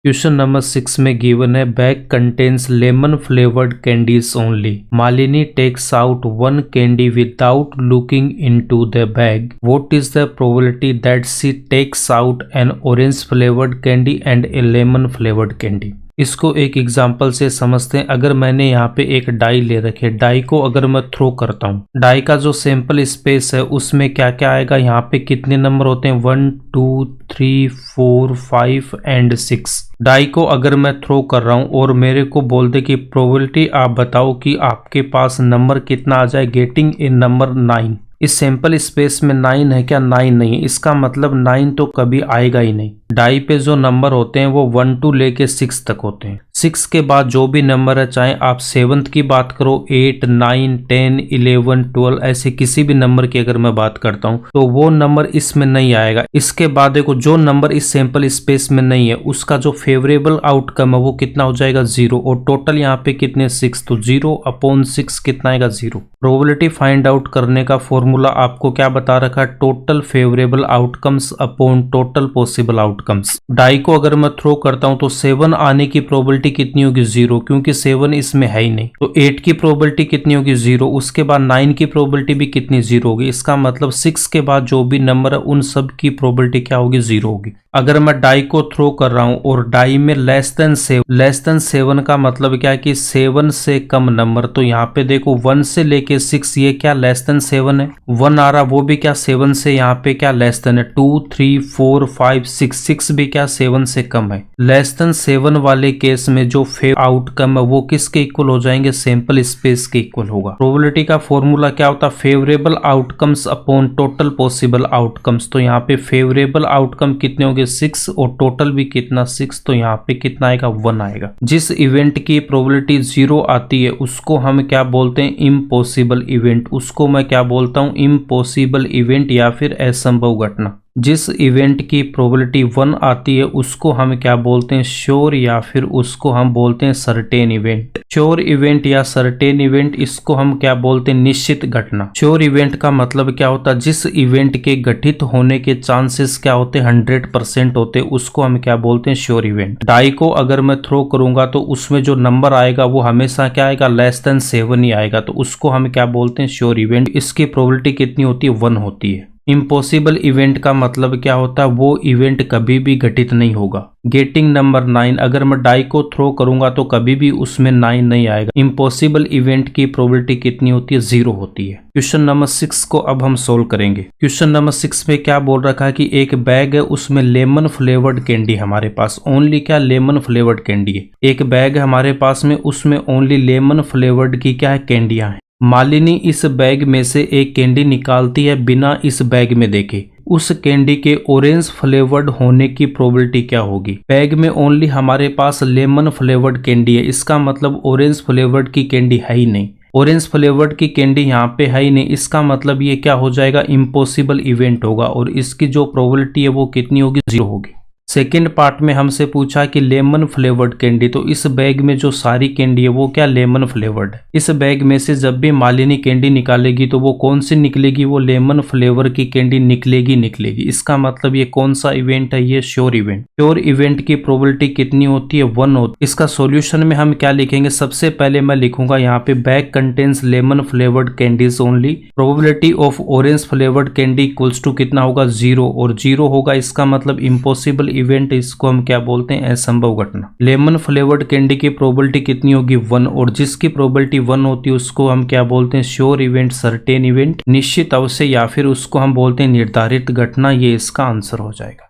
Question number 6 में given है bag contains lemon flavoured candies only. Malini takes out one candy without looking into the bag. What is the probability that she takes out an orange flavoured candy and a lemon flavoured candy. इसको एक example से समझते हैं। अगर मैंने यहाँ पे एक डाई ले रखी है, डाई को अगर मैं थ्रो करता हूँ, डाई का जो सैंपल स्पेस है उसमें क्या क्या आएगा, यहाँ पे कितने नंबर होते हैं 1 2 3 4 5 एंड 6। डाई को अगर मैं थ्रो कर रहा हूँ और मेरे को बोल दे कि प्रोबेबिलिटी आप बताओ कि आपके पास नंबर कितना आ जाए गेटिंग ए नंबर 9। इस सैंपल स्पेस में 9 है क्या? 9 नहीं है। इसका मतलब 9 तो कभी आएगा ही नहीं। डाई पे जो नंबर होते हैं वो 1 to लेके 6 तक होते हैं। 6 के बाद जो भी नंबर है, चाहे आप 7th की बात करो, 8 9 10 11 12, ऐसे किसी भी नंबर की अगर मैं बात करता हूँ तो वो नंबर इसमें नहीं आएगा। इसके बाद देखो जो नंबर इस सैंपल स्पेस में नहीं है उसका जो फेवरेबल आउटकम है वो कितना हो जाएगा 0। और टोटल यहाँ पे कितने 6, तो 0/6 कितना आएगा 0। प्रोबेबिलिटी फाइंड आउट करने का फॉर्मूला आपको क्या बता रखा है, total favourable outcomes upon total possible outcomes. Die को अगर मैं थ्रो करता हूं तो 7 आने की प्रोबेबिलिटी कितनी होगी 0, क्योंकि 7 इसमें है ही नहीं। तो 8 की प्रोबेबिलिटी कितनी होगी 0। उसके बाद 9 की प्रोबेबिलिटी भी कितनी 0 होगी। इसका मतलब 6 के बाद जो भी नंबर है उन सब की प्रोबेबिलिटी क्या होगी 0 होगी। अगर मैं डाई को थ्रो कर रहा हूं और डाई में लेस देन 7 का मतलब क्या है कि 7 से कम नंबर। तो यहाँ पे देखो 1 से लेके 6 ये क्या लेस देन 7 है। 1 आ रहा वो भी क्या 7 से यहाँ पे क्या लेस देन है। 2 3 4 5 6 भी क्या 7 से कम है। लेस देन 7 वाले केस में जो आउटकम है वो किसके इक्वल हो जाएंगे, सैंपल स्पेस के इक्वल होगा। प्रोबेबिलिटी का फॉर्मूला क्या होता है, favourable outcomes upon total possible outcomes. तो यहाँ पे फेवरेबल आउटकम कितने होंगे 6 और टोटल भी कितना 6, तो यहाँ पे कितना आएगा 1 आएगा। जिस इवेंट की प्रोबेबिलिटी 0 आती है उसको हम क्या बोलते हैं, इम्पॉसिबल इवेंट। उसको मैं क्या बोलता हूँ, इम्पॉसिबल इवेंट या फिर असंभव घटना। जिस इवेंट की प्रोबेबिलिटी 1 आती है उसको हम क्या बोलते हैं, श्योर या फिर उसको हम बोलते हैं सर्टेन इवेंट। श्योर इवेंट या सर्टेन इवेंट, इसको हम क्या बोलते हैं, निश्चित घटना। श्योर इवेंट का मतलब क्या होता है, जिस इवेंट के घटित होने के चांसेस क्या होते हैं 100% होते हैं, उसको हम क्या बोलते हैं, श्योर इवेंट। डाई को अगर मैं थ्रो करूंगा तो उसमें जो नंबर आएगा वो हमेशा क्या आएगा, लेस देन 7 ही आएगा। तो उसको हम क्या बोलते हैं, श्योर इवेंट। इसकी प्रोबेबिलिटी कितनी होती है 1 होती है। इम्पॉसिबल इवेंट का मतलब क्या होता है, वो इवेंट कभी भी घटित नहीं होगा। गेटिंग नंबर 9, अगर मैं डाई को थ्रो करूंगा तो कभी भी उसमें 9 नहीं आएगा। इम्पॉसिबल इवेंट की प्रोबेबिलिटी कितनी होती है, 0 होती है। क्वेश्चन नंबर 6 को अब हम सोल्व करेंगे। क्वेश्चन नंबर 6 में क्या बोल रखा है कि एक बैग है उसमें लेमन फ्लेवर्ड कैंडी हमारे पास, ओनली क्या लेमन फ्लेवर्ड कैंडी है। एक बैग है हमारे पास में, उसमें ओनली लेमन फ्लेवर्ड की क्या है, कैंडियां हैं। मालिनी इस बैग में से एक कैंडी निकालती है बिना इस बैग में देखे। उस कैंडी के ऑरेंज फ्लेवर्ड होने की प्रोबेबिलिटी क्या होगी। बैग में ओनली हमारे पास लेमन फ्लेवर्ड कैंडी है, इसका मतलब ऑरेंज फ्लेवर्ड की कैंडी है ही नहीं। ऑरेंज फ्लेवर्ड की कैंडी यहाँ पे है ही नहीं, इसका मतलब ये क्या हो जाएगा, इम्पॉसिबल इवेंट होगा। और इसकी जो प्रोबेबिलिटी है वो कितनी होगी, 0 होगी। सेकेंड पार्ट में हमसे पूछा कि लेमन फ्लेवर्ड कैंडी, तो इस बैग में जो सारी कैंडी है वो क्या लेमन फ्लेवर्ड है। इस बैग में से जब भी मालिनी कैंडी निकालेगी तो वो कौन सी निकलेगी, वो लेमन फ्लेवर की कैंडी निकलेगी। इसका मतलब ये कौन सा इवेंट है, ये श्योर इवेंट। श्योर इवेंट की प्रोबेबिलिटी कितनी होती है, 1 होती है। इसका सोल्यूशन में हम क्या लिखेंगे, सबसे पहले मैं लिखूंगा यहाँ पे bag contains lemon flavoured candies only. Probability of orange flavoured candy equals to कितना होगा 0, और 0 होगा। इसका मतलब इम्पॉसिबल इवेंट, इसको हम क्या बोलते हैं, असंभव घटना। लेमन फ्लेवर्ड कैंडी की प्रोबेबिलिटी कितनी होगी 1, और जिसकी प्रोबेबिलिटी 1 होती है उसको हम क्या बोलते हैं, श्योर इवेंट, सर्टेन इवेंट, निश्चित अवश्य, या फिर उसको हम बोलते हैं निर्धारित घटना। ये इसका आंसर हो जाएगा।